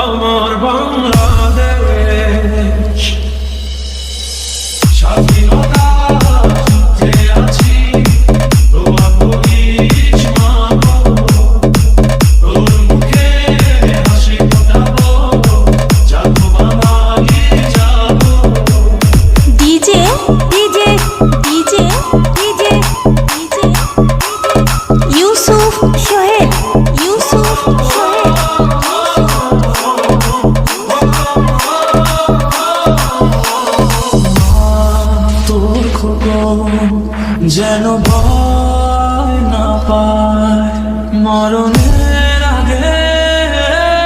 আমার বাংলাদেশ। স্বাধীনতা যুদ্ধে আছি, দোয়া করিস মা গো, তোর মুখে হাসি ফোটাবো, যাবো বাঙালি যাবো। DJ DJ DJ DJ DJ Yusuf Sohel, Yusuf Sohel. তোর খোকন যেন